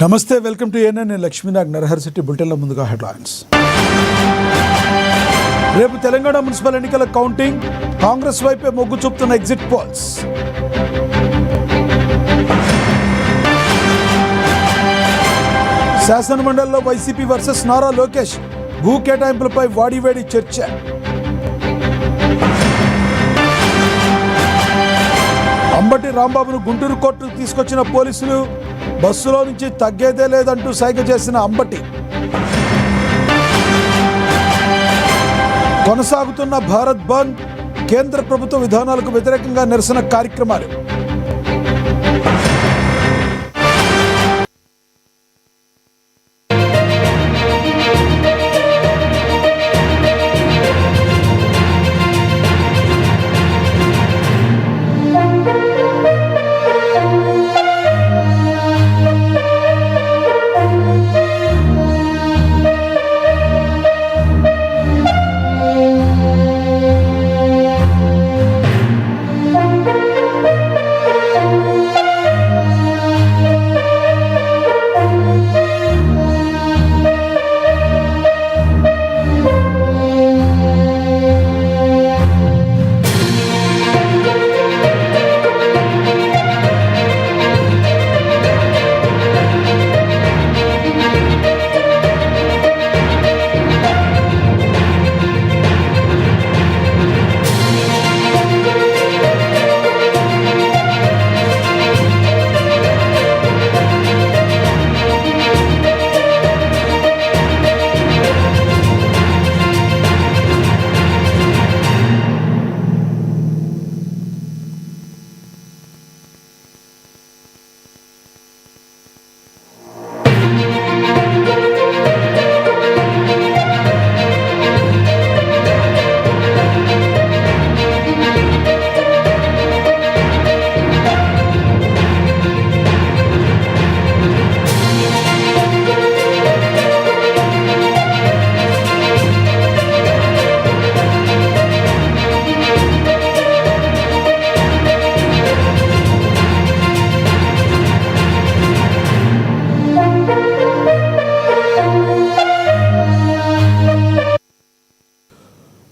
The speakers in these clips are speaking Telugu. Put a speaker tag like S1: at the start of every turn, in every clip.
S1: నమస్తే, welcome to ANN. Lakshminag Naraharshetti. బులెటిన్ల ముందుగా హెడ్లైన్స్. రేపు తెలంగాణ మున్సిపల్ ఎన్నికల కౌంటింగ్. కాంగ్రెస్ వైపే మొగ్గు చూపుతున్న ఎగ్జిట్ పోల్స్. శాసనమండలిలో వైసీపీ వర్సెస్ నారా లోకేష్ భూ కేటాయింపులపై వాడివేడి చర్చ. అంబటి రాంబాబును గుంటూరు కోర్టుకు తీసుకొచ్చిన పోలీసులు. బస్సులో నుంచి తగ్గేదే లేదంటూ సైగ చేసిన అంబటి. కొనసాగుతున్న భారత్ బంద్. కేంద్ర ప్రభుత్వ విధానాలకు వ్యతిరేకంగా నిరసన కార్యక్రమాలు.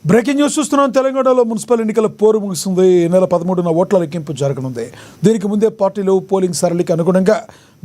S1: బ్రేకింగ్ న్యూస్ చూస్తున్నాం. తెలంగాణలో మున్సిపల్ ఎన్నికల పోరు ముగిసింది. ఈ నెల 13న ఓట్ల లెక్కింపు జరగనుంది. దీనికి ముందే పార్టీలు పోలింగ్ సరళికి అనుగుణంగా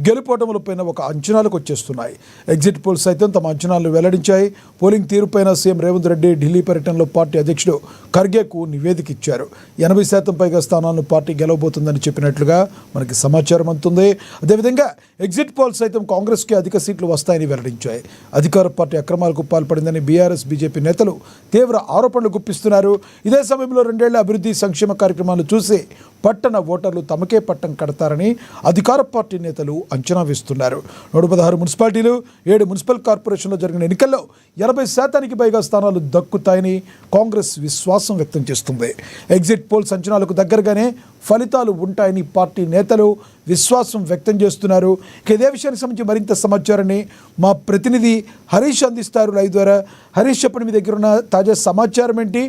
S1: గెలుపోటములపైన ఒక అంచనాలకు వచ్చేస్తున్నాయి. ఎగ్జిట్ పోల్స్ సైతం తమ అంచనాలను వెల్లడించాయి. పోలింగ్ తీరుపైన సీఎం రేవంత్ రెడ్డి ఢిల్లీ పర్యటనలో పార్టీ అధ్యక్షుడు ఖర్గేకు నివేదిక ఇచ్చారు. 80% పైగా స్థానాలను పార్టీ గెలవబోతుందని చెప్పినట్లుగా మనకి సమాచారం అందుతుంది. అదేవిధంగా ఎగ్జిట్ పోల్స్ సైతం కాంగ్రెస్కి అధిక సీట్లు వస్తాయని వెల్లడించాయి. అధికార పార్టీ అక్రమాలకు పాల్పడిందని బీఆర్ఎస్ బీజేపీ నేతలు తీవ్ర ఆరోపణలు గుప్పిస్తున్నారు. ఇదే సమయంలో 2 ఏళ్ల అభివృద్ధి సంక్షేమ కార్యక్రమాలు చూసి పట్టణ ఓటర్లు తమకే పట్టం కడతారని అధికార పార్టీ నేతలు అంచనా వేస్తున్నారు. 116 మున్సిపాలిటీలు, 7 మున్సిపల్ కార్పొరేషన్లో జరిగిన ఎన్నికల్లో 80% పైగా స్థానాలు దక్కుతాయని కాంగ్రెస్ విశ్వాసం వ్యక్తం చేస్తుంది. ఎగ్జిట్ పోల్స్ అంచనాలకు దగ్గరగానే ఫలితాలు ఉంటాయని పార్టీ నేతలు విశ్వాసం వ్యక్తం చేస్తున్నారు. ఇదే విషయానికి సంబంధించి మరింత సమాచారాన్ని మా ప్రతినిధి హరీష్ అందిస్తారు లైవ్ ద్వారా. హరీష్, చెప్పండి, మీ దగ్గర ఉన్న తాజా సమాచారం ఏంటి?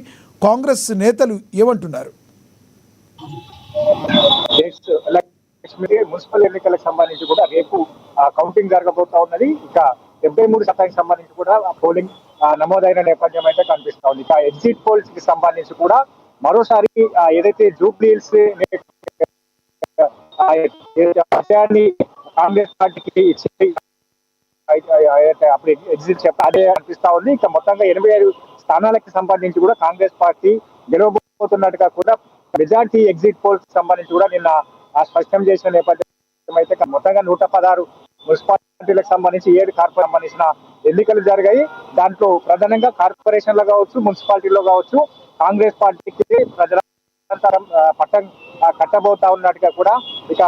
S1: కాంగ్రెస్ నేతలు ఏమంటున్నారు?
S2: మున్సిపల్ ఎన్నికలకు సంబంధించి కూడా రేపు కౌంటింగ్ జరగబోతా ఉన్నది. ఇక 73% సంబంధించి కూడా పోలింగ్ నమోదైన నేపథ్యం అయితే కనిపిస్తా ఉంది. ఇక ఎగ్జిట్ పోల్స్ కి సంబంధించి కూడా మరోసారి ఏదైతే జూబ్లీహిల్స్ విషయాన్ని కాంగ్రెస్ పార్టీకి ఇచ్చి అప్పుడు ఎగ్జిట్ అదే అనిపిస్తా ఉంది. ఇక మొత్తంగా 85 స్థానాలకు సంబంధించి కూడా కాంగ్రెస్ పార్టీ గెలవబోతున్నట్టుగా కూడా మెజార్టీ ఎగ్జిట్ పోల్స్ సంబంధించి కూడా నిన్న స్పష్టం చేసిన నేపథ్యం అయితే మొత్తంగా 116 మున్సిపాలిటీలకు సంబంధించి 7 కార్పొరేషన్ సంబంధించిన ఎన్నికలు జరిగాయి. దాంట్లో ప్రధానంగా కార్పొరేషన్లో కావచ్చు, మున్సిపాలిటీలో కావచ్చు కాంగ్రెస్ పార్టీకి ప్రజలంతరం పట్టం కట్టబోతా ఉన్నట్టుగా కూడా ఇక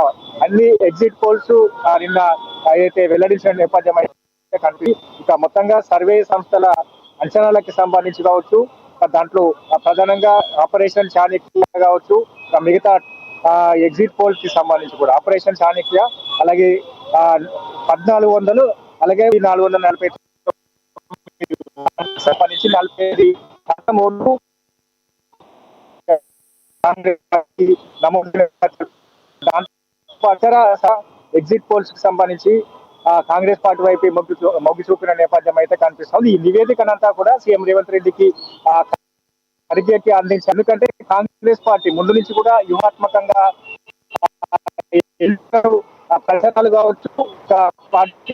S2: అన్ని ఎగ్జిట్ పోల్స్ నిన్న ఏదైతే వెల్లడించిన నేపథ్యం అయితే కనిపి ఇక మొత్తంగా సర్వే సంస్థల అంచనాలకు సంబంధించి కావచ్చు, దాంట్లో ప్రధానంగా ఆపరేషన్ చాణక్య కావచ్చు, మిగతా ఎగ్జిట్ పోల్స్ కి సంబంధించి కూడా ఆపరేషన్ చాణక్య, అలాగే 1400, అలాగే 440 సంబంధించి 45 13 ఎగ్జిట్ పోల్స్ కి సంబంధించి కాంగ్రెస్ పార్టీ వైపు మొగ్గు చూపిన నేపథ్యం అయితే కనిపిస్తుంది. ఈ నివేదికనంతా కూడా సీఎం రేవంత్ రెడ్డికి అరిచేకి అందించారు. ఎందుకంటే కాంగ్రెస్ పార్టీ ముందు నుంచి కూడా వ్యూహాత్మకంగా ప్రచారాలు కావచ్చు, పార్టీ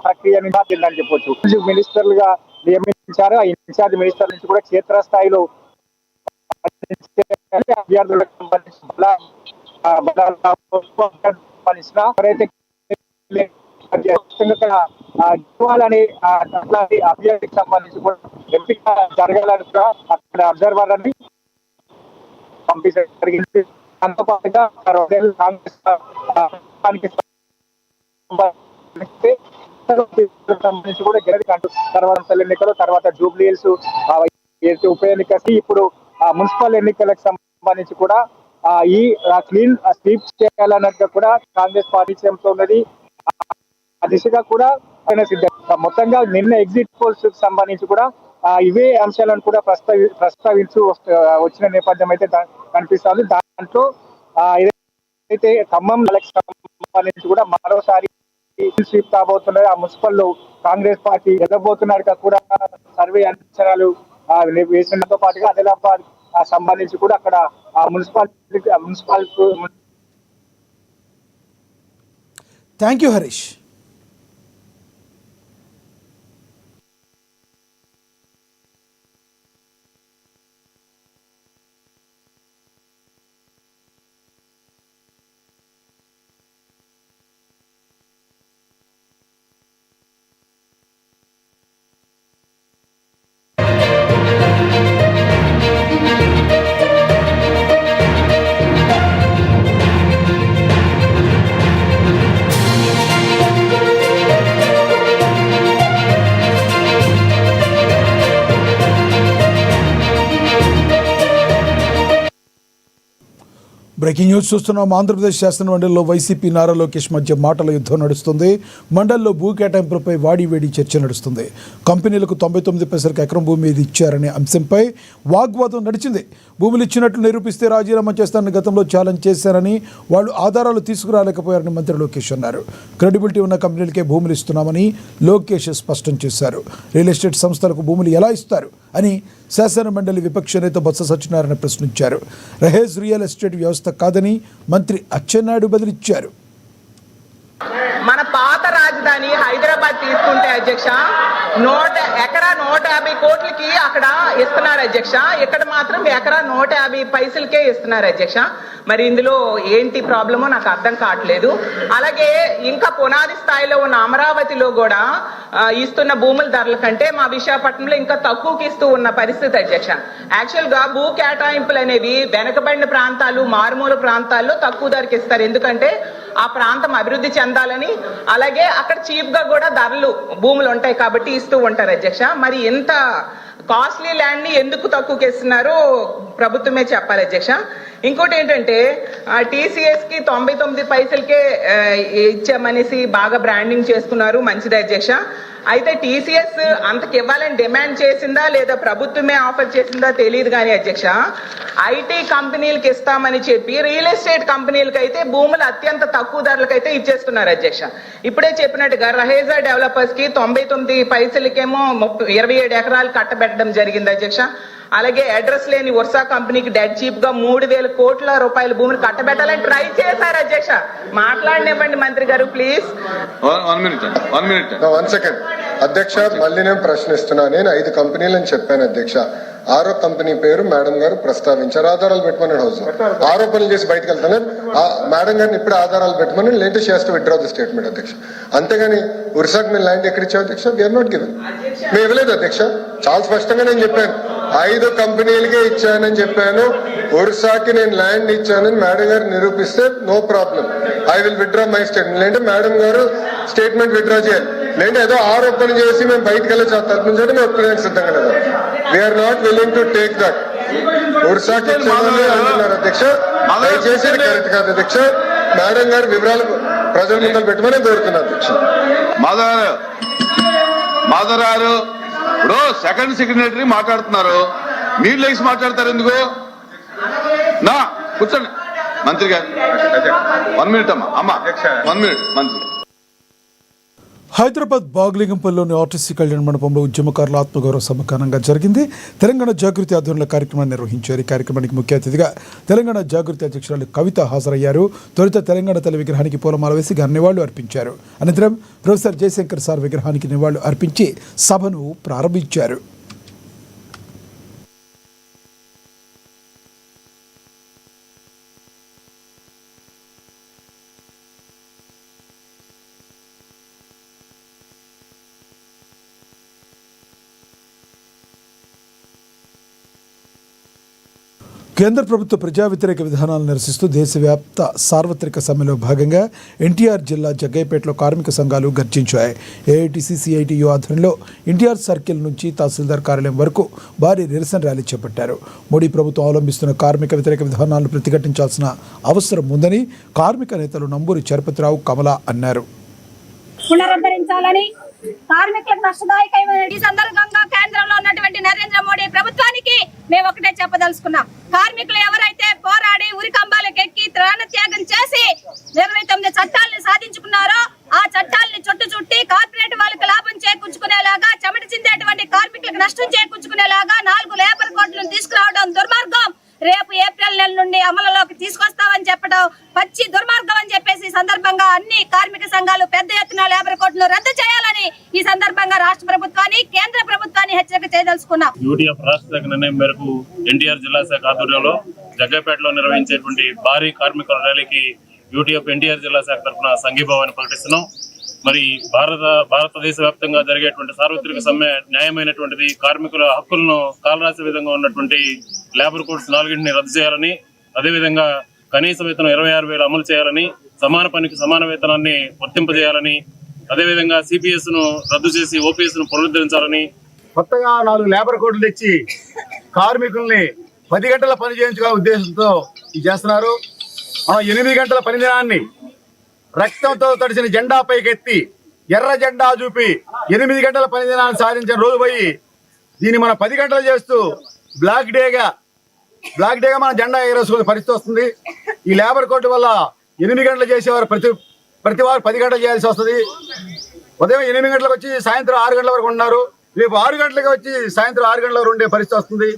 S2: ప్రక్రియ అని చెప్పొచ్చు. మినిస్టర్లుగా నియమించారు. ఆ ఇన్ఛార్జ్ మినిస్టర్ నుంచి కూడా క్షేత్రస్థాయిలో అభ్యర్థులకు సంబంధించిన ఎవరైతే అభ్యర్థికి సంబంధించి కూడా ఎంపిక జరగాలని కూడా అక్కడ అబ్జర్వర్ అని పంపించడం జరిగింది. దాంతో పాటుగా కాంగ్రెస్ సంబంధించి కూడా తర్వాత ఎన్నికలు, తర్వాత జూబ్లీ హిల్స్ ఉప ఎన్నిక, ఇప్పుడు మున్సిపల్ ఎన్నికలకు సంబంధించి కూడా ఈ క్లీన్ స్వీప్ చేయాలన్నట్టుగా కూడా కాంగ్రెస్ పార్టీ చేస్తూ ఉన్నది. ఆ దిశగా కూడా మొత్తంగా నిన్న ఎగ్జిట్ పోల్స్ కి సంబంధించి కూడా ఇవే అంశాలను కూడా ప్రస్తావించు వచ్చిన నేపథ్యం అయితే కనిపిస్తుంది. దాంట్లో ఏదైతే ఖమ్మం సంబంధించి కూడా మరోసారి స్వీప్ కాబోతున్నది. ఆ మున్సిపల్ లో కాంగ్రెస్ పార్టీ ఎదగబోతున్నట్టుగా కూడా సర్వే అంచనాలు వేసినతో పాటుగా ఆదిలాబాద్ సంబంధించి కూడా అక్కడ municipal
S1: thank you Harish. Breaking news చూస్తున్నాం. ఆంధ్రప్రదేశ్ శాసనమండలిలో వైసీపీ నారా లోకేష్ మధ్య మాటల యుద్ధం నడుస్తుంది. మండలిలో భూ కేటాయింపులపై వాడివేడి చర్చ నడుస్తుంది. కంపెనీలకు 99 పైసలకు ఎకరం భూమి ఇది ఇచ్చారనే అంశంపై వాగ్వాదం నడిచింది. భూములు ఇచ్చినట్లు నిరూపిస్తే రాజీనామా చేస్తానని గతంలో ఛాలెంజ్ చేశారని, వాళ్ళు ఆధారాలు తీసుకురాలేకపోయారని మంత్రి లోకేష్ అన్నారు. క్రెడిబిలిటీ ఉన్న కంపెనీలకే భూములు ఇస్తున్నామని లోకేష్ స్పష్టం చేశారు. రియల్ ఎస్టేట్ సంస్థలకు భూములు ఎలా ఇస్తారు అని శాసనమండలి విపక్ష నేత బొత్స సత్యనారాయణ ప్రశ్నించారు. రహేజ్ రియల్ ఎస్టేట్ వ్యవస్థ కాదని మంత్రి అచ్చెన్నాయుడు బదిలిచ్చారు.
S3: మన పాత రాజధాని హైదరాబాద్ తీసుకుంటే అధ్యక్ష ఎకరా 150 కోట్లకి అక్కడ ఇస్తున్నారు అధ్యక్ష. ఇక్కడ మాత్రం ఎకరా 150 పైసలకే ఇస్తున్నారు అధ్యక్ష. మరి ఇందులో ఏంటి ప్రాబ్లమో నాకు అర్థం కావట్లేదు. అలాగే ఇంకా పునాది స్థాయిలో ఉన్న అమరావతిలో కూడా ఇస్తున్న భూముల ధరల కంటే మా విశాఖపట్నంలో ఇంకా తక్కువకి ఇస్తూ ఉన్న పరిస్థితి అధ్యక్ష. యాక్చువల్ గా భూ కేటాయింపులు అనేవి వెనకబడిన ప్రాంతాలు, మారుమూల ప్రాంతాల్లో తక్కువ ధరకి ఇస్తారు. ఎందుకంటే ఆ ప్రాంతం అభివృద్ధి చెందాలని, అలాగే అక్కడ చీప్ గా కూడా ధరలు భూములు ఉంటాయి కాబట్టి ఇస్తూ ఉంటారు అధ్యక్ష. మరి ఎంత కాస్ట్లీ ల్యాండ్ ని ఎందుకు తక్కువకి ఇస్తున్నారో ప్రభుత్వమే చెప్పాలి అధ్యక్ష. ఇంకోటి ఏంటంటే టీసీఎస్ కి 99 పైసలకే ఇచ్చామనేసి బాగా బ్రాండింగ్ చేసుకున్నారు, మంచిది అధ్యక్ష. అయితే టీసీఎస్ అంతకి ఇవ్వాలని డిమాండ్ చేసిందా లేదా ప్రభుత్వమే ఆఫర్ చేసిందా తెలియదు కానీ అధ్యక్ష, ఐటీ కంపెనీలకు ఇస్తామని చెప్పి రియల్ ఎస్టేట్ కంపెనీలకు అయితే భూములు అత్యంత తక్కువ ధరలకు అయితే ఇచ్చేస్తున్నారు అధ్యక్ష. ఇప్పుడే చెప్పినట్టుగా రహేజా డెవలపర్స్ కి 99 పైసలకేమో 27 ఎకరాలు కట్టబెట్టడం జరిగింది అధ్యక్ష. అలాగే అడ్రస్ లేని వర్షా కంపెనీకి డెడ్ చీప్ గా 3,000 కోట్ల రూపాయల భూమిని కట్టబెట్టాలని ట్రై చేశారు అధ్యక్ష. మాట్లాడనివ్వండి మంత్రి గారు ప్లీజ్.
S4: వన్ సెకండ్ అధ్యక్ష, మళ్ళీ నేను ప్రశ్నిస్తున్నా. నేను 5 కంపెనీలని చెప్పాను అధ్యక్ష. 6వ కంపెనీ పేరు మేడం గారు ప్రస్తావించారు. ఆధారాలు పెట్టమని హౌస్ ఆరోపణలు చేసి బయటకు వెళ్తాను. మేడం గారిని ఇప్పుడు ఆధారాలు పెట్టమని లేటెస్ట్ చేస్తూ విత్డ్రా ది స్టేట్మెంట్ అధ్యక్ష. అంతేగాని ఉరిసాక్ మీరు ల్యాండ్ ఎక్కడ ఇచ్చావు అధ్యక్ష? We are not given. మేము ఇవ్వలేదు అధ్యక్ష. చాలా స్పష్టంగా నేను చెప్పాను, 5 కంపెనీలకే ఇచ్చానని చెప్పాను. ఒరిస్సాకి నేను ల్యాండ్ ఇచ్చానని మేడం గారు నిరూపిస్తే no problem, I will withdraw my statement. లేదంటే మేడం గారు స్టేట్మెంట్ విత్డ్రా చేయాలి. లేదంటే ఏదో ఆరోపణ చేసి మేము బయటకు వెళ్ళి తలపించడం మేము ఒప్పుకోవడానికి సిద్ధంగా లేదు. We are not willing to take that. ఒరిస్సాకి ఇచ్చామని అంటున్నారు అధ్యక్ష. దయచేసి కరెక్ట్ కాదు అధ్యక్ష. మేడం గారు వివరాలు ప్రజల ముందర పెట్టమని కోరుతున్నారు అధ్యక్ష.
S5: మాధవరారు ఇప్పుడు సెకండ్ సెక్రటరీ మాట్లాడుతున్నారు, మీరు లేచి మాట్లాడతారు ఎందుకు? నా కూర్చోండి మంత్రి గారు. 1 మినిట్ అమ్మా. 1 మినిట్ మంత్రి.
S1: హైదరాబాద్ బాగ్లింగంపల్లిలోని ఆర్టీసీ కళ్యాణ మండపంలో ఉద్యమకారుల ఆత్మగౌరవ సభ ఘనంగా జరిగింది. తెలంగాణ జాగృతి ఆధ్వర్యంలో కార్యక్రమాన్ని నిర్వహించారు. ఈ కార్యక్రమానికి ముఖ్య అతిథిగా తెలంగాణ జాగృతి అధ్యక్షురాలు కవిత హాజరయ్యారు. తొలుత తెలంగాణ తల్లి విగ్రహానికి పూలమాల వేసి నివాళులు అర్పించారు. అనంతరం ప్రొఫెసర్ జయశంకర్ సార్ విగ్రహానికి నివాళులు అర్పించి సభను ప్రారంభించారు. కేంద్ర ప్రభుత్వ ప్రజా వ్యతిరేక విధానాలను నిరసిస్తూ దేశవ్యాప్త సార్వత్రిక సమ్మెలో భాగంగా ఎన్టీఆర్ జిల్లా జగ్గయ్యపేటలో కార్మిక సంఘాలు గర్జించాయి. ఏఐటీసీ సిఐటియు ఆధ్వర్యంలో ఎన్టీఆర్ సర్కిల్ నుంచి తహసీల్దార్ కార్యాలయం వరకు భారీ నిరసన ర్యాలీ చేపట్టారు. మోడీ ప్రభుత్వం అవలంబిస్తున్న కార్మిక వ్యతిరేక విధానాలను ప్రతిఘటించాల్సిన అవసరం ఉందని కార్మిక నేతలు నంబూరి చరపతిరావు, కమల అన్నారు.
S6: పునరుద్ధరించాలని కార్మికులకు నష్టదాయకమైన ఈ సందర్భంగా కేంద్రంలో ఉన్నటువంటి నరేంద్ర మోడీ ప్రభుత్వానికి మేము ఒకటే చెప్పదలుచుకున్నాం. కార్మికులు ఎవరైతే పోరాడి ఉరికంబాలకు ఎక్కి ప్రాణత్యాగం చేసి 29 చట్టాలను సాధించుకున్నారో ఆ చట్టాలని చుట్టి కార్పొరేట్ వాళ్ళకి లాభం చేకూర్చుకునేలాగా, చెమట చిందేటువంటి కార్మికులకు నష్టం చేకూర్చుకునేలాగా 4 లేబర్ కోడ్లను తీసుకురావడం దుర్మార్గం. రేపు ఏప్రిల్ నెల నుండి అమలులోకి తీసుకొస్తామని చెప్పడం పచ్చి దుర్మార్గం అని చెప్పేసి సందర్భంగా అన్ని కార్మిక సంఘాలు పెద్ద ఎత్తున లేబర్ కోడ్లను రద్దు చేయాలని ఈ సందర్భంగా రాష్ట్ర ప్రభుత్వాన్ని, కేంద్ర ప్రభుత్వాన్ని హెచ్చరిక చేయదలుచుకున్నాం.
S7: యూటీఎఫ్ రాష్ట్ర శాఖ నిర్ణయం మేరకు ఎన్టీఆర్ జిల్లా శాఖ ఆధ్వర్యంలో జగ్గయ్యపేటలో నిర్వహించేటువంటి భారీ కార్మికుల ర్యాలీకి యూటీఎఫ్ ఎన్టీఆర్ జిల్లా శాఖ తరఫున సంఘీభావాన్ని ప్రకటిస్తున్నాం. మరి భారతదేశ వ్యాప్తంగా జరిగేటువంటి సార్వత్రిక సమ్మె న్యాయమైనటువంటిది. కార్మికుల హక్కులను కాలరాసే విధంగా ఉన్నటువంటి లేబర్ కోడ్స్ 4ని రద్దు చేయాలని, అదేవిధంగా కనీస వేతనం 26,000 అమలు చేయాలని, సమాన పనికి సమాన వేతనాన్ని వర్తింపజేయాలని, అదేవిధంగా సిపిఎస్ ను రద్దు చేసి ఓపీఎస్ ను పునరుద్ధరించాలని,
S8: కొత్తగా 4 లేబర్ కోడ్లు తెచ్చి కార్మికుల్ని 10 గంటల పని చేయించుకునే ఉద్దేశంతో ఇది చేస్తున్నారు. 8 గంటల పని దినాన్ని రక్తంతో తడిసిన జెండా పైకెత్తి ఎర్ర జెండా చూపి 8 గంటల పని దినాన్ని సాధించిన రోజు పోయి దీన్ని మనం 10 గంటలు చేస్తూ బ్లాక్ డేగా మన జెండా ఎగరేసుకునే పరిస్థితి వస్తుంది. ఈ లేబర్ కోడ్ వల్ల 8 గంటలు చేసేవారు ప్రతి వారు 10 గంటలు చేయాల్సి వస్తుంది. ఉదయం 8 గంటలకు వచ్చి సాయంత్రం 6 గంటల వరకు ఉన్నారు. రేపు 6 గంటలకు వచ్చి సాయంత్రం 6 గంటల వరకు ఉండే పరిస్థితి వస్తుంది.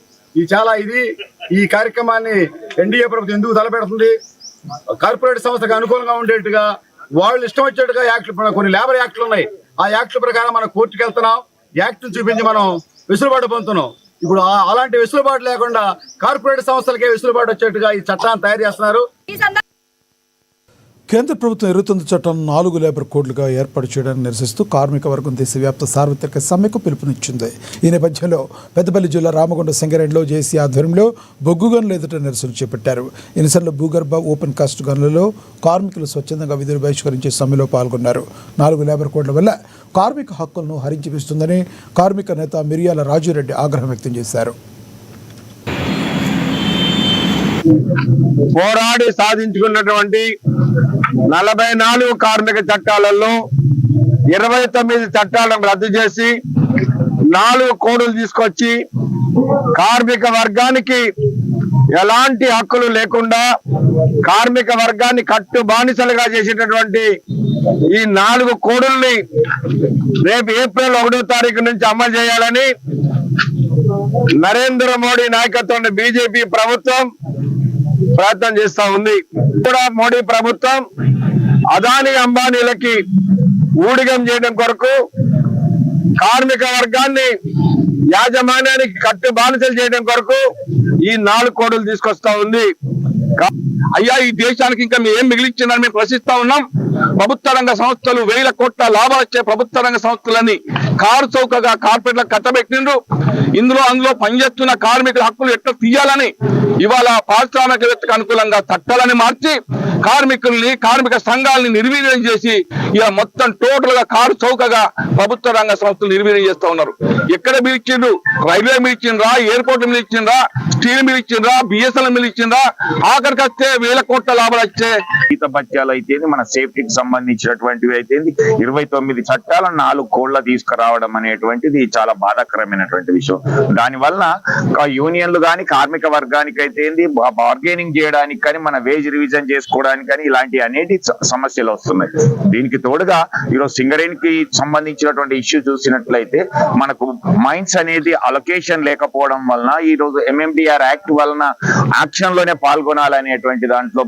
S8: ఈ కార్యక్రమాన్ని ఎన్డీఏ ప్రభుత్వం ఎందుకు తలపెడుతుంది? కార్పొరేట్ సంస్థకు అనుకూలంగా ఉండేట్టుగా వాళ్ళు ఇష్టం వచ్చేట్టుగా యాక్ట్లు, కొన్ని లేబర్ యాక్ట్లు ఉన్నాయి. ఆ యాక్ట్ల ప్రకారం మనం కోర్టుకు వెళ్తున్నాం. యాక్ట్ చూపించి మనం వెసులుబాటు పొందుతున్నాం. ఇప్పుడు అలాంటి వెసులుబాటు లేకుండా కార్పొరేట్ సంస్థలకే వెసులుబాటు వచ్చేట్టుగా ఈ చట్టాన్ని తయారు చేస్తున్నారు.
S1: కేంద్ర ప్రభుత్వం 29 చట్టాలను 4 లేబర్ కోడ్లుగా ఏర్పాటు చేయడాన్ని నిరసిస్తూ కార్మిక వర్గం దేశవ్యాప్త సార్వత్రిక సమ్మెకు పిలుపునిచ్చింది. ఈ నేపథ్యంలో పెద్దపల్లి జిల్లా రామగుండ సంగారెడ్డిలో జేసీ ఆధ్వర్యంలో బొగ్గు గనుల ఎదుట నిరసన చేపట్టారు. ఈ నిరసనలో భూగర్భ ఓపెన్ కాస్ట్ గనులలో కార్మికులు స్వచ్ఛందంగా విధులు బహిష్కరించే సమ్మెలో పాల్గొన్నారు. 4 లేబర్ కోడ్ల వల్ల కార్మిక హక్కులను హరించి వేస్తుందని కార్మిక నేత మిరియాల రాజురెడ్డి ఆగ్రహం వ్యక్తం చేశారు.
S9: పోరాడి సాధించుకున్నటువంటి 44 కార్మిక చట్టాలలో 29 చట్టాలను రద్దు చేసి 4 కోడ్లు తీసుకొచ్చి కార్మిక వర్గానికి ఎలాంటి హక్కులు లేకుండా కార్మిక వర్గాన్ని కట్టు బానిసలుగా చేసేటటువంటి ఈ 4 కోడుల్ని రేపు ఏప్రిల్ 1వ తారీఖు నుంచి అమలు చేయాలని నరేంద్ర మోడీ నాయకత్వంలో బీజేపీ ప్రభుత్వం ప్రయత్నం చేస్తా ఉంది. కూడా మోడీ ప్రభుత్వం అదానీ అంబానీలకి ఊడిగం చేయడం కొరకు కార్మిక వర్గాన్ని యాజమాన్యానికి కట్టు బానిసలు చేయడం కొరకు ఈ 4 కోడులు తీసుకొస్తా ఉంది.
S5: అయ్యా ఈ దేశానికి ఇంకా మేము ఏం మిగిలిచ్చిందని మేము ప్రశ్నిస్తా ఉన్నాం. ప్రభుత్వ రంగ సంస్థలు 1000 కోట్ల లాభాలు వచ్చే ప్రభుత్వ రంగ సంస్థలని కారు చౌకగా కార్పొరేట్లకు కట్టబెట్టిండ్రు. అందులో పనిచేస్తున్న కార్మికుల హక్కులు ఎట్లా తీయాలని ఇవాళ పారిశ్రామికవేత్తకు అనుకూలంగా చట్టాలని మార్చి కార్మికుల్ని, కార్మిక సంఘాలని నిర్వీర్యం చేసి ఇక మొత్తం టోటల్ గా కారు చౌకగా ప్రభుత్వ రంగ సంస్థలు నిర్వీర్యం చేస్తా ఉన్నారు. ఎక్కడ మిలిచిండ్రు? రైల్వే మిలిచిండ్రా, ఎయిర్పోర్ట్ మిలిచిండ్రా, స్టీల్ మిలిచిండ్రా, బిఎస్ఎన్ఎల్ మిలిచిండ్రా, ఆఖరికి వస్తే 1000 కోట్ల లాభాలు వచ్చే
S9: జీత భత్యాలు అయితే మన సేఫ్టీకి సంబంధించినటువంటివి అయితే 29 చట్టాలను 4 కోడ్ల తీసుకురావడం అనేటువంటిది చాలా బాధాకరమైనటువంటి విషయం. విషయం. దానివల్ల యూనియన్లు కానీ కార్మిక వర్గానికి అయితే ఏంది బార్గెనింగ్ చేయడానికి కానీ మన వేజ్ రివిజన్ చేసుకోవడానికి కానీ ఇలాంటి అనేటి సమస్యలు వస్తున్నాయి. దీనికి తోడుగా ఈరోజు సింగరేణి కి సంబంధించినటువంటి ఇష్యూ చూసినట్లయితే మనకు మైన్స్ అనేది అలొకేషన్ లేకపోవడం వలన ఈ రోజు MMDR యాక్ట్ వలన యాక్షన్ లోనే పాల్గొనాలనేటువంటి దాంట్లో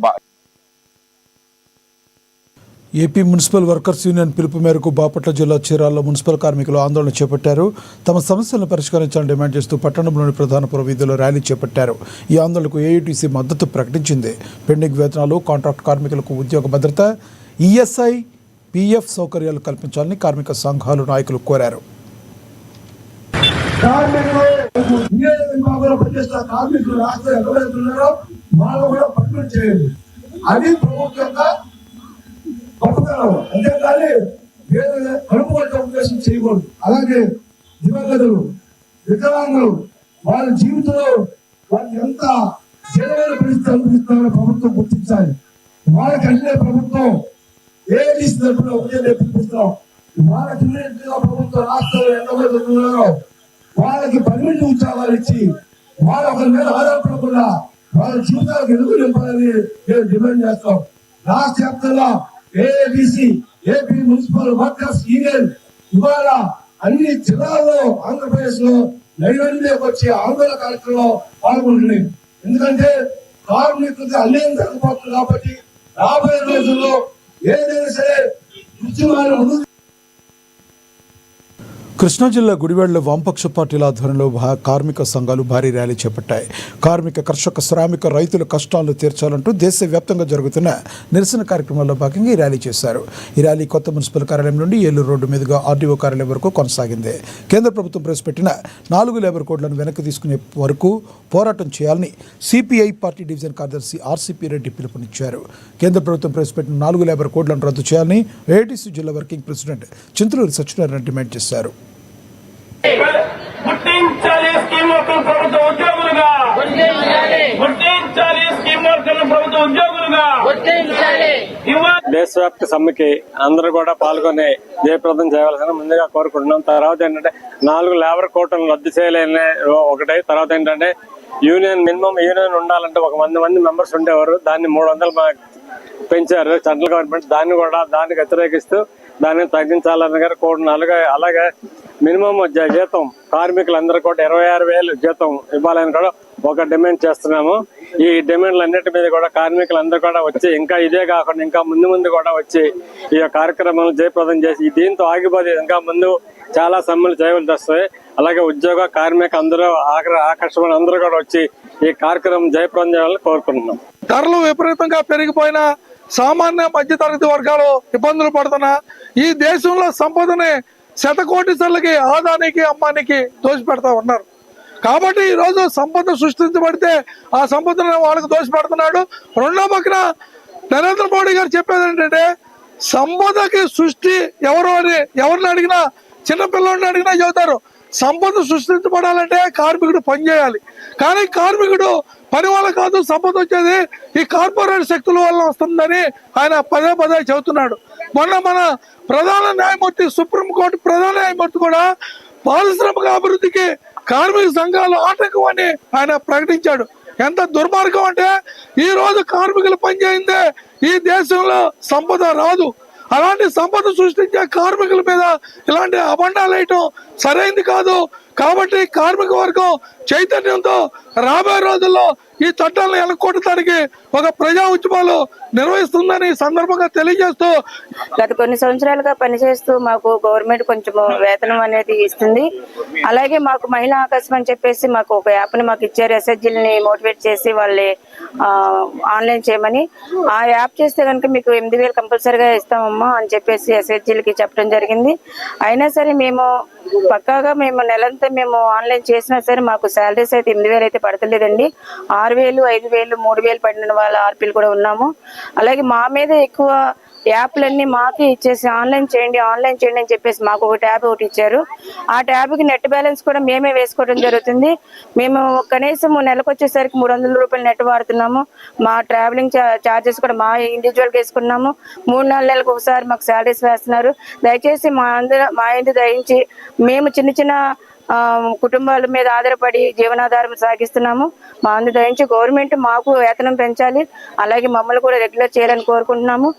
S1: ఏపీ మున్సిపల్ వర్కర్స్ యూనియన్ పిలుపు మేరకు బాపట్ల జిల్లా చీరాల్లో మున్సిపల్ కార్మికులు ఆందోళన చేపట్టారు. తమ సమస్యలను పరిష్కరించాలని డిమాండ్ చేస్తూ పట్టణంలోని ప్రధాన వీధుల్లో ర్యాలీ చేపట్టారు. ఈ ఆందోళనకు ఏఐటీసీ మద్దతు ప్రకటించింది. పెండింగ్ వేతనాలు, కాంట్రాక్ట్ కార్మికులకు ఉద్యోగ భద్రత, ఈఎస్ఐ, PF సౌకర్యాలు కల్పించాలని కార్మిక సంఘాలు నాయకులు కోరారు.
S10: అంతేకాని కలుపుకోవడం ఉద్దేశం చేయకూడదు. అలాగే దివంగతులు, వికలాంగులు వాళ్ళ జీవితంలో వాళ్ళు ఎంత జనమైన పరిస్థితి అనుభవిస్తున్నారో ప్రభుత్వం గుర్తించాలి. వాళ్ళకంటే ప్రభుత్వం ఏఐటీసీ తరఫున ఉద్యోగం పిలిపిస్తాం. వాళ్ళకి ప్రభుత్వం రాష్ట్రంలో ఎంతమంది ఉన్నారో వాళ్ళకి పర్మిట్ ఉద్యోగాలు ఇచ్చి వాళ్ళ ఒకరి మీద ఆధారపడకుండా వాళ్ళ జీవితాలకు ఎదుగు నింపాలని మేము డిమాండ్ చేస్తాం. రాష్ట్ర వ్యాప్తంగా AITC AP municipal workers union ఇవాళ అన్ని జిల్లాల్లో ఆంధ్రప్రదేశ్ లో నైవేద్యంలోకి వచ్చి ఆందోళన కార్యక్రమంలో పాల్గొంటున్నాయి. ఎందుకంటే కార్మికులకి అన్యాయం జరగబోతుంది కాబట్టి రాబోయే రోజుల్లో ఏదైనా సరే ఉద్యమాలు ముందు.
S1: కృష్ణా జిల్లా గుడివాడలో వామపక్ష పార్టీల ఆధ్వర్యంలో కార్మిక సంఘాలు భారీ ర్యాలీ చేపట్టాయి. కార్మిక, కర్షక, శ్రామిక, రైతుల కష్టాలను తీర్చాలంటూ దేశవ్యాప్తంగా జరుగుతున్న నిరసన కార్యక్రమాల్లో భాగంగా ఈ ర్యాలీ చేశారు. ఈ ర్యాలీ కొత్త మున్సిపల్ కార్యాలయం నుండి ఏలూరు రోడ్డు మీదుగా ఆర్డీఓ కార్యాలయం వరకు కొనసాగింది. కేంద్ర ప్రభుత్వం ప్రవేశపెట్టిన 4 లేబర్ కోడ్లను వెనక్కి తీసుకునే వరకు పోరాటం చేయాలని సిపిఐ పార్టీ డివిజన్ కార్యదర్శి ఆర్సీపీ రెడ్డి పిలుపునిచ్చారు. కేంద్ర ప్రభుత్వం ప్రవేశపెట్టిన 4 లేబర్ కోడ్లను రద్దు చేయాలని ఏఐటీసీ జిల్లా working president Chintaluri Satyanarayana demand చేశారు.
S11: గుర్తించాలి స్కీమ్ వర్కర్లు ప్రభుత్వ ఉద్యోగులుగా, గుర్తించాలి స్కీమ్ వర్కర్లు ప్రభుత్వ ఉద్యోగులుగా.
S12: దేశవ్యాప్త సమ్మెకి అందరూ కూడా పాల్గొని జయప్రదం చేయవలసిన ముందుగా కోరుకుంటున్నాం. తర్వాత ఏంటంటే 4 లేబర్ కోడ్లను రద్దు చేయలేని ఒకటే. తర్వాత ఏంటంటే మినిమం యూనియన్ ఉండాలంటే 100 మంది మెంబర్స్ ఉండేవారు. దాన్ని 300 పెంచారు సెంట్రల్ గవర్నమెంట్. దాన్ని వ్యతిరేకిస్తూ దాన్ని తగ్గించాలని కోడ్ 4. అలాగే మినిమం జీతం కార్మికులందరూ కూడా 26,000 జీతం ఇవ్వాలని కూడా ఒక డిమాండ్ చేస్తున్నాము. ఈ డిమాండ్లన్నిటి మీద కూడా కార్మికులందరూ కూడా వచ్చి ఇంకా ఇదే కాకుండా ఇంకా ముందు కూడా వచ్చి ఈ కార్యక్రమాలు జయప్రదం చేసి దీంతో ఆగిపోతే ఇంకా ముందు చాలా సమ్మెలు చేయవలసి వస్తాయి. అలాగే ఉద్యోగ కార్మిక అందరూ ఆకర్షణ అందరూ కూడా వచ్చి ఈ కార్యక్రమం జయప్రదం చేయాలని కోరుకుంటున్నాం.
S13: ధరలు విపరీతంగా పెరిగిపోయిన సామాన్య మధ్యతరగతి వర్గాలు ఇబ్బందులు పడుతున్నా ఈ దేశంలో సంపదని శతకోటీశ్వర్లకి, ఆదానికి, అమ్మానికి దోషిపెడతా ఉన్నారు. కాబట్టి ఈ రోజు సంపద సృష్టించబడితే ఆ సంపదను వాళ్ళకి దోషిపెడుతున్నాడు. రెండో పక్కన నరేంద్ర మోడీ గారు చెప్పేది ఏంటంటే సంపదకి సృష్టి ఎవరు అని ఎవరిని అడిగినా, చిన్నపిల్లల్ని అడిగినా చెబుతారు. సంపద సృష్టించబడాలంటే కార్మికుడు పనిచేయాలి. కానీ కార్మికుడు పని వల్ల కాదు సంపద వచ్చేది ఈ కార్పొరేట్ శక్తుల వల్ల వస్తుందని ఆయన పదే చెబుతున్నాడు. మొన్న మన ప్రధాన న్యాయమూర్తి, సుప్రీంకోర్టు ప్రధాన న్యాయమూర్తి కూడా పారిశ్రామిక అభివృద్ధికి కార్మిక సంఘాలు ఆటంకం అని ఆయన ప్రకటించాడు. ఎంత దుర్మార్గం అంటే ఈ రోజు కార్మికులు పనిచేయిందే ఈ దేశంలో సంపద రాదు. అలాంటి సంపద సృష్టించే కార్మికుల మీద ఇలాంటి అబండాలు వేయటం సరైంది కాదు. కాబట్టి కార్మిక వర్గం చైతన్యంతో రాబోయే రోజుల్లో ఈ చట్టాలను ఎలకొట్టడానికి ఒక ప్రజా ఉద్యమాలు నిర్వహిస్తుందని సందర్భంగా తెలియజేస్తూ,
S14: గత కొన్ని సంవత్సరాలుగా పనిచేస్తూ మాకు గవర్నమెంట్ కొంచెం వేతనం అనేది ఇస్తుంది. అలాగే మాకు మహిళా ఆకాశం అని చెప్పేసి మాకు ఒక యాప్ని మాకు ఇచ్చారు. ఎస్హెచ్జిల్ని మోటివేట్ చేసి వాళ్ళే ఆన్లైన్ చేయమని. ఆ యాప్ చేస్తే కనుక మీకు 8,000 కంపల్సరీగా ఇస్తామమ్మా అని చెప్పేసి ఎస్హెచ్జిల్కి చెప్పడం జరిగింది. అయినా సరే మేము పక్కాగా నెలంతా మేము ఆన్లైన్ చేసినా సరే మాకు శాలరీస్ అయితే 8,000 అయితే పడతలేదండి. 6,000, 5,000, 3,000 పడిన వాళ్ళ ఆర్పీలు కూడా ఉన్నాము. అలాగే మా మీద ఎక్కువ యాప్లన్నీ మాకే ఇచ్చేసి ఆన్లైన్ చేయండి అని చెప్పేసి మాకు ఒక ట్యాబ్ ఒకటి ఇచ్చారు. ఆ ట్యాబ్కి నెట్ బ్యాలెన్స్ కూడా మేమే వేసుకోవడం జరుగుతుంది. మేము కనీసం నెలకు వచ్చేసరికి 300 రూపాయలు నెట్ వాడుతున్నాము. మా ట్రావెలింగ్ ఛార్జెస్ కూడా మా ఇండివిజువల్గా వేసుకున్నాము. 3-4 నెలలకు ఒకసారి మాకు శాలరీస్ వేస్తున్నారు. దయచేసి మా ఇందు దయించి మేము చిన్న కుటుంబాల మీద ఆధారపడి జీవనాధారం సాగిస్తున్నాము. మా అందు దయించి గవర్నమెంట్ మాకు వేతనం పెంచాలి, అలాగే మమ్మల్ని కూడా రెగ్యులర్ చేయాలని కోరుకుంటున్నాము.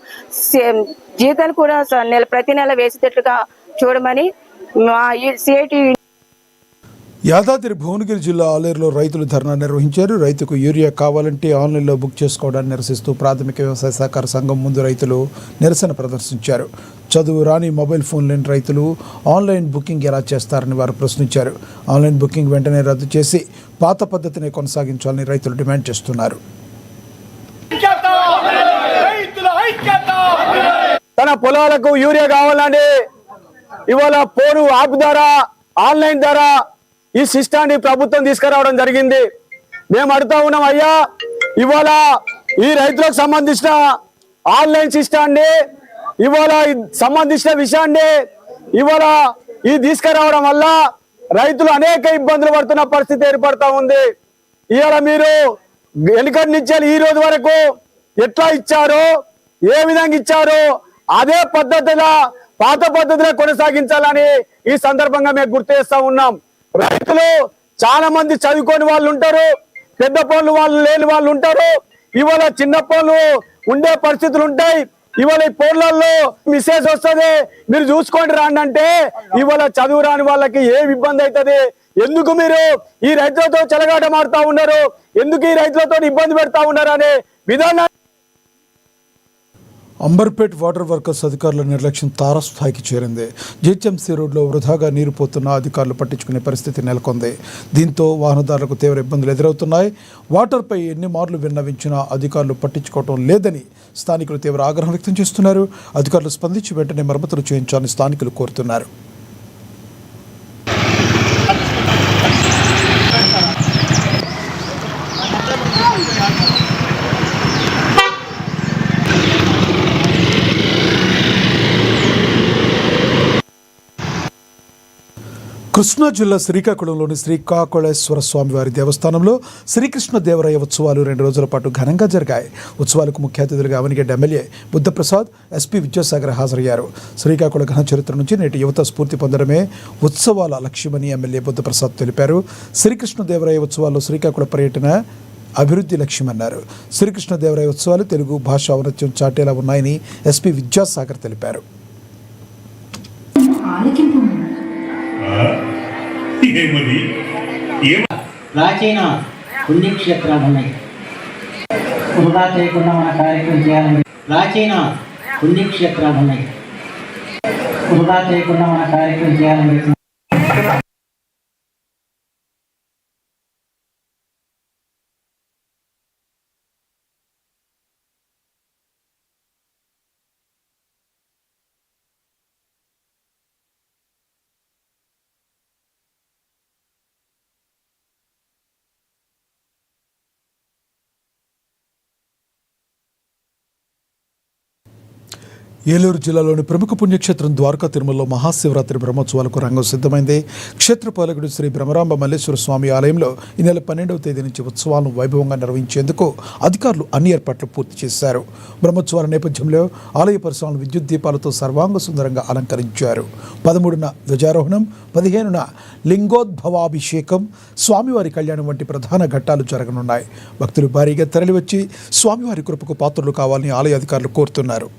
S14: జీతాలు కూడా ప్రతి నెల వేసేటట్లుగా చూడమని మా సిఐటి.
S1: యాదాద్రి భువనగిరి జిల్లా ఆలేరులో రైతులు ధర్నా నిర్వహించారు. రైతుకు యూరియా కావాలంటే ఆన్లైన్లో బుక్ చేసుకోవడాన్ని నిరసిస్తూ ప్రాథమిక వ్యవసాయ సహకార సంఘం ముందు రైతులు నిరసన ప్రదర్శించారు. చదువు రాని మొబైల్ ఫోన్ లేని రైతులు ఆన్లైన్ బుకింగ్ ఎలా చేస్తారని వారు ప్రశ్నించారు. ఆన్లైన్ బుకింగ్ వెంటనే రద్దు చేసి పాత పద్ధతిని కొనసాగించాలని రైతులు డిమాండ్ చేస్తున్నారు.
S9: తన పొలాలకు యూరియా కావాలంటే ఇవాళ పోను యాప్ ద్వారా ఆన్లైన్ ద్వారా ఈ సిస్టాన్ని ప్రభుత్వం తీసుకురావడం జరిగింది. మేము అడుగుతా ఉన్నాం, అయ్యా ఇవాళ ఈ రైతులకు సంబంధించిన ఆన్లైన్ సిస్టాన్ని ఇవాళ సంబంధించిన విషయాన్ని ఇవాళ ఈ తీసుకురావడం వల్ల రైతులు అనేక ఇబ్బందులు పడుతున్న పరిస్థితి ఏర్పడతా ఉంది. ఇవాళ మీరు వెనుకటి నుంచి ఈ రోజు వరకు ఎట్లా ఇచ్చారో, ఏ విధంగా ఇచ్చారో అదే పద్ధతిలో పాత పద్ధతిలో కొనసాగించాలని ఈ సందర్భంగా మేము గుర్తు చేస్తా ఉన్నాం. రైతులు చాలా మంది చదువుకోని వాళ్ళు ఉంటారు, పెద్ద పనులు వాళ్ళు లేని వాళ్ళు ఉంటారు. ఇవాళ చిన్న పనులు ఉండే పరిస్థితులు ఉంటాయి. ఇవాళ ఈ ఫోన్లలో మెసేజ్ వస్తుంది, మీరు చూసుకోండి రాండి అంటే ఇవాళ చదువు రాని వాళ్ళకి ఏం ఇబ్బంది అవుతుంది? ఎందుకు మీరు ఈ రైతులతో చెలగాట మారుతా ఉన్నారు? ఎందుకు ఈ రైతులతో ఇబ్బంది పెడతా ఉన్నారు అనే విధానం.
S1: అంబర్పేట్ వాటర్ వర్కర్స్ అధికారుల నిర్లక్ష్యం తారస్థాయికి చేరింది. జిహెచ్ఎంసీ రోడ్లో వృధాగా నీరు పోతున్న అధికారులు పట్టించుకునే పరిస్థితి నెలకొంది. దీంతో వాహనదారులకు తీవ్ర ఇబ్బందులు ఎదురవుతున్నాయి. వాటర్పై ఎన్ని మార్లు విన్నవించినా అధికారులు పట్టించుకోవడం లేదని స్థానికులు తీవ్ర ఆగ్రహం వ్యక్తం చేస్తున్నారు. అధికారులు స్పందించి వెంటనే మరమ్మతులు చేయించాలని స్థానికులు కోరుతున్నారు. కృష్ణా జిల్లా శ్రీకాకుళంలోని శ్రీకాకుళేశ్వర స్వామివారి దేవస్థానంలో శ్రీకృష్ణదేవరాయ ఉత్సవాలు 2 రోజుల పాటు ఘనంగా జరిగాయి. ఉత్సవాలకు ముఖ్య అతిథులుగా అవనిగడ్డ ఎమ్మెల్యే బుద్ధప్రసాద్, ఎస్పీ విద్యాసాగర్ హాజరయ్యారు. శ్రీకాకుళ ఘన చరిత్ర నుంచి నేటి యువత స్ఫూర్తి పొందడమే ఉత్సవాల లక్ష్యమని ఎమ్మెల్యే బుద్ధప్రసాద్ తెలిపారు. శ్రీకృష్ణదేవరాయ ఉత్సవాల్లో శ్రీకాకుళ పర్యటన అభివృద్ధి లక్ష్యమన్నారు. శ్రీకృష్ణదేవరాయ ఉత్సవాలు తెలుగు భాష ఔన్నత్యం చాటేలా ఉన్నాయని ఎస్పీ విద్యాసాగర్ తెలిపారు.
S15: ప్రాచీన పుణ్యక్షేత్రాలు ఉన్నాయి, వృధా చేయకుండా మన కార్యక్రమం చేయాలని. ప్రాచీన పుణ్యక్షేత్రాలు ఉన్నాయి, వృధా చేయకుండా మన కార్యక్రమం చేయాలని.
S1: ఏలూరు జిల్లాలోని ప్రముఖ పుణ్యక్షేత్రం ద్వారకా తిరుమలలో మహాశివరాత్రి బ్రహ్మోత్సవాలకు రంగం సిద్ధమైంది. క్షేత్రపాలకుడు శ్రీ బ్రహ్మరాంబ మల్లేశ్వర స్వామి ఆలయంలో ఈ నెల 12వ తేదీ నుంచి ఉత్సవాలను వైభవంగా నిర్వహించేందుకు అధికారులు అన్ని ఏర్పాట్లు పూర్తి చేశారు. బ్రహ్మోత్సవాల నేపథ్యంలో ఆలయ పరిసరాలను విద్యుత్ దీపాలతో సర్వాంగ సుందరంగా అలంకరించారు. 13న ధ్వజారోహణం, 15న లింగోద్భవాభిషేకం, స్వామివారి కళ్యాణం వంటి ప్రధాన ఘట్టాలు జరగనున్నాయి. భక్తులు భారీగా తరలివచ్చి స్వామివారి కృపకు పాత్రలు కావాలని ఆలయ అధికారులు కోరుతున్నారు.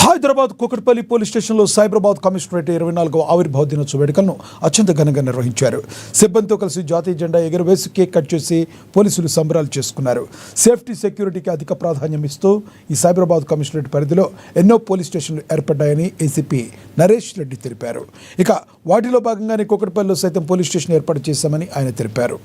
S1: హైదరాబాద్ కూకట్పల్లి పోలీస్ స్టేషన్లో సైబరాబాద్ కమిషనరేట్ 24వ ఆవిర్భావ దినోత్సవ వేడుకలను అత్యంత ఘనంగా నిర్వహించారు. సిబ్బందితో కలిసి జాతీయ జెండా ఎగురవేసి కేక్ కట్ చేసి పోలీసులు సంబరాలు చేసుకున్నారు. సేఫ్టీ సెక్యూరిటీకి అధిక ప్రాధాన్యం ఇస్తూ ఈ సైబరాబాద్ కమిషనరేట్ పరిధిలో ఎన్నో పోలీస్ స్టేషన్లు ఏర్పడ్డాయని ఏసీపీ నరేష్ రెడ్డి తెలిపారు. ఇక వాటిలో భాగంగానే కూకట్పల్లిలో సైతం పోలీస్ స్టేషన్ ఏర్పాటు చేశామని ఆయన తెలిపారు.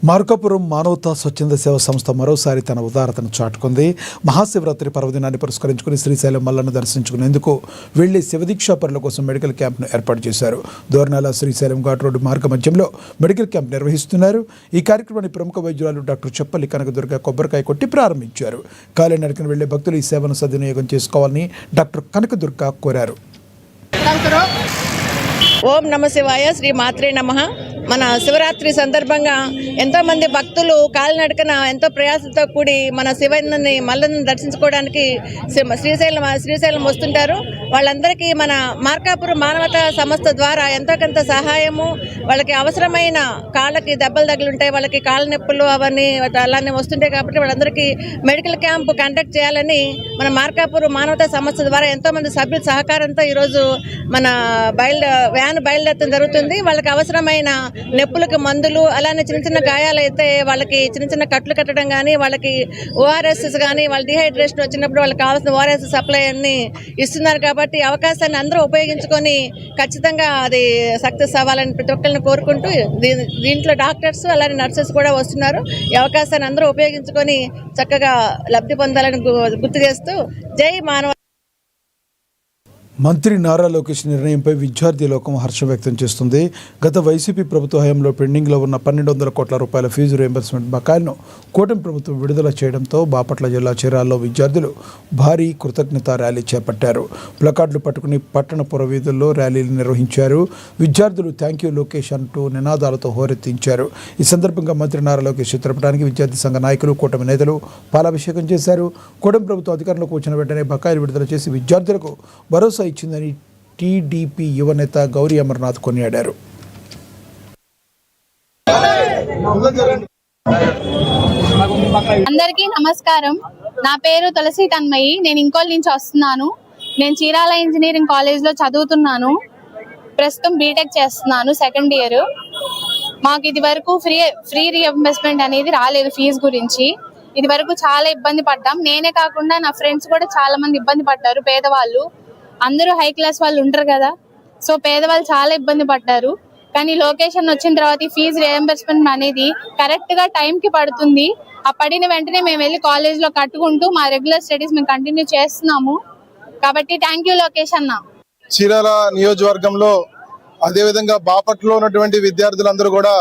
S1: మార్కాపురం మానవతా స్వచ్ఛంద సేవా సంస్థ మరోసారి తన ఉదారతను చాటుకుంది. మహాశివరాత్రి పర్వదినాన్ని పురస్కరించుకుని శ్రీశైలం మల్లను దర్శించుకునేందుకు వెళ్లి శివదీక్షా పరుల కోసం మెడికల్ క్యాంప్ను ఏర్పాటు చేశారు. దోర్నాల శ్రీశైలం ఘాట్ రోడ్డు మార్గ మధ్యంలో మెడికల్ క్యాంప్ నిర్వహిస్తున్నారు. ఈ కార్యక్రమాన్ని ప్రముఖ వైద్యురాలు డాక్టర్ చెప్పల్లి కనకదుర్గ కొబ్బరికాయ కొట్టి ప్రారంభించారు. కాలినడకన వెళ్లే భక్తులు ఈ సేవను సద్వినియోగం చేసుకోవాలని డాక్టర్ కనకదుర్గ కోరారు.
S16: ఓం నమ శివాయ, శ్రీ మాత్రే నమః. మన శివరాత్రి సందర్భంగా ఎంతోమంది భక్తులు కాలినడకన ఎంతో ప్రయాసంతో కూడి మన శివయ్యని మల్లను దర్శించుకోవడానికి శ్రీశైలం వస్తుంటారు. వాళ్ళందరికీ మన మార్కాపురం మానవతా సంస్థ ద్వారా ఎంతో కొంత సహాయము, వాళ్ళకి అవసరమైన కాళ్ళకి దెబ్బలు తగిలింటాయి, వాళ్ళకి కాళ్ళ నొప్పులు అవన్నీ అలానే వస్తుంటాయి. కాబట్టి వాళ్ళందరికీ మెడికల్ క్యాంప్ కండక్ట్ చేయాలని మన మార్కాపురం మానవతా సంస్థ ద్వారా ఎంతోమంది సభ్యుల సహకారంతో ఈరోజు మన వ్యాన్ బయలుదేరడం జరుగుతుంది. వాళ్ళకి అవసరమైన నొప్పులకు మందులు, అలానే చిన్న చిన్న గాయాలు అయితే వాళ్ళకి చిన్న చిన్న కట్లు కట్టడం కానీ, వాళ్ళకి ఓఆర్ఎస్ కానీ, వాళ్ళ డిహైడ్రేషన్ వచ్చినప్పుడు వాళ్ళకి కావాల్సిన ఓఆర్ఎస్ సప్లై అన్ని ఇస్తున్నారు. కాబట్టి అవకాశాన్ని అందరూ ఉపయోగించుకొని ఖచ్చితంగా అది సక్సెస్ అవ్వాలని ప్రతి ఒక్కరిని కోరుకుంటూ, దీంట్లో డాక్టర్స్ అలానే నర్సెస్ కూడా వస్తున్నారు. ఈ అవకాశాన్ని అందరూ ఉపయోగించుకొని చక్కగా లబ్ధి పొందాలని గుర్తు చేస్తూ జై మానవ.
S1: మంత్రి నారా లోకేష్ నిర్ణయంపై విద్యార్థి లోకం హర్షం వ్యక్తం చేస్తుంది. గత వైసీపీ ప్రభుత్వ హయాంలో పెండింగ్లో ఉన్న 1200 కోట్ల రూపాయల ఫీజు రీయింబర్స్మెంట్ బకాయిలను కూటమి ప్రభుత్వం విడుదల చేయడంతో బాపట్ల జిల్లా చీరాల్లో విద్యార్థులు భారీ కృతజ్ఞతా ర్యాలీ చేపట్టారు. ప్లకార్డులు పట్టుకుని పట్టణ పురవీధుల్లో ర్యాలీలు నిర్వహించారు. విద్యార్థులు థ్యాంక్ యూ లోకేష్ అంటూ నినాదాలతో హోరెత్తించారు. ఈ సందర్భంగా మంత్రి నారా లోకేష్ చిత్రపటానికి విద్యార్థి సంఘ నాయకులు, కూటమి నేతలు పాలాభిషేకం చేశారు. కూటమి ప్రభుత్వం అధికారంలోకి వచ్చిన వెంటనే బకాయిలు విడుదల చేసి విద్యార్థులకు భరోసా ఇచ్చిందని టీడీపీ యువనేత గౌరీ అమర్నాథ్ కొనియాడారు.
S17: అందరికీ నమస్కారం. నా పేరు తులసి తన్మయి. నేను ఇంకోల్ నుంచి వస్తున్నాను. నేను చీరాల ఇంజనీరింగ్ కాలేజ్లో చదువుతున్నాను. ప్రస్తుతం బీటెక్ చేస్తున్నాను, సెకండ్ ఇయర్. మాకు ఇది వరకు ఫ్రీ రీఇంబర్స్మెంట్ అనేది రాలేదు. ఫీజు గురించి ఇది వరకు చాలా ఇబ్బంది పడ్డాం. నేనే కాకుండా నా ఫ్రెండ్స్ కూడా చాలా మంది ఇబ్బంది పడ్డారు. పేదవాళ్ళు అందరూ హై క్లాస్ వాళ్ళు ఉంటారు కదా, సో పేదవాళ్ళు చాలా ఇబ్బంది పడ్డారు. కానీ లొకేషన్ వచ్చిన తర్వాత ఈ ఫీజు రీయింబర్స్మెంట్ అనేది కరెక్ట్ గా టైం కి పడుతుంది. ఆ పడిన వెంటనే మేము వెళ్ళి కాలేజ్ లో కట్టుకుంటూ మా రెగ్యులర్ స్టడీస్ మేము కంటిన్యూ చేస్తున్నాము. కాబట్టి థ్యాంక్ యూ లోకేష్ అన్న.
S18: చీరాల నియోజకవర్గంలో అదేవిధంగా బాపట్లో ఉన్నటువంటి విద్యార్థులందరూ కూడా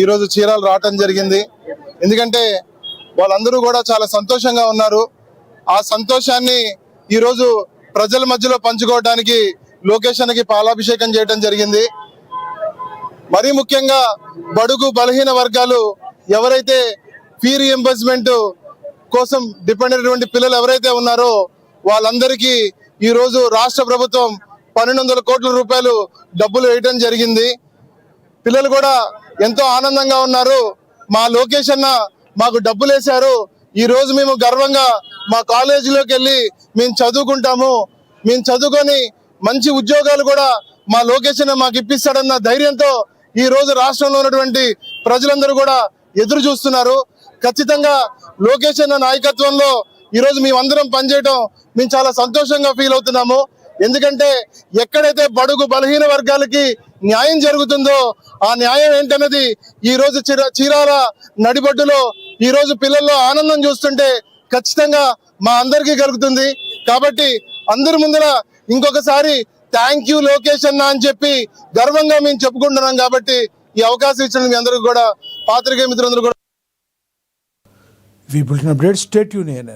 S18: ఈరోజు చీరాల రావటం జరిగింది. ఎందుకంటే వాళ్ళందరూ కూడా చాలా సంతోషంగా ఉన్నారు. ఆ సంతోషాన్ని ఈరోజు ప్రజల మధ్యలో పంచుకోవడానికి లొకేషన్కి పాలాభిషేకం చేయడం జరిగింది. మరీ ముఖ్యంగా బడుగు బలహీన వర్గాలు ఎవరైతే ఫీ రీయింబర్స్మెంట్ కోసం డిపెండ్ అయినటువంటి పిల్లలు ఎవరైతే ఉన్నారో వాళ్ళందరికీ ఈరోజు రాష్ట్ర ప్రభుత్వం 1200 కోట్ల రూపాయలు డబ్బులు వేయడం జరిగింది. పిల్లలు కూడా ఎంతో ఆనందంగా ఉన్నారు. మా లోకేష్ అన్న మాకు డబ్బులు వేశారు, ఈ రోజు మేము గర్వంగా మా కాలేజీలోకి వెళ్ళి మేము చదువుకుంటాము, మేము చదువుకొని మంచి ఉద్యోగాలు కూడా మా లోకేష్ అన్న మాకు ఇప్పిస్తాడన్న ధైర్యంతో ఈ రోజు రాష్ట్రంలో ఉన్నటువంటి ప్రజలందరూ కూడా ఎదురు చూస్తున్నారు. ఖచ్చితంగా లోకేష్ అన్న నాయకత్వంలో ఈ రోజు మేమందరం పనిచేయడం మేము చాలా సంతోషంగా ఫీల్ అవుతున్నాము. ఎందుకంటే ఎక్కడైతే బడుగు బలహీన వర్గాలకి న్యాయం జరుగుతుందో ఆ న్యాయం ఏంటన్నది ఈ రోజు చీరాల నడిబొడ్డులో ఈ రోజు పిల్లల్లో ఆనందం చూస్తుంటే ఖచ్చితంగా మా అందరికీ కలుగుతుంది. కాబట్టి అందరి ముందర ఇంకొకసారి థ్యాంక్ యూ లోకేష్ అన్న అని చెప్పి గర్వంగా మేము చెప్పుకుంటున్నాం. కాబట్టి ఈ అవకాశం ఇచ్చిన మీ అందరికీ కూడా, పాత్రికేయ మిత్రులందరూ కూడా.
S1: We built an update. Stay tuned.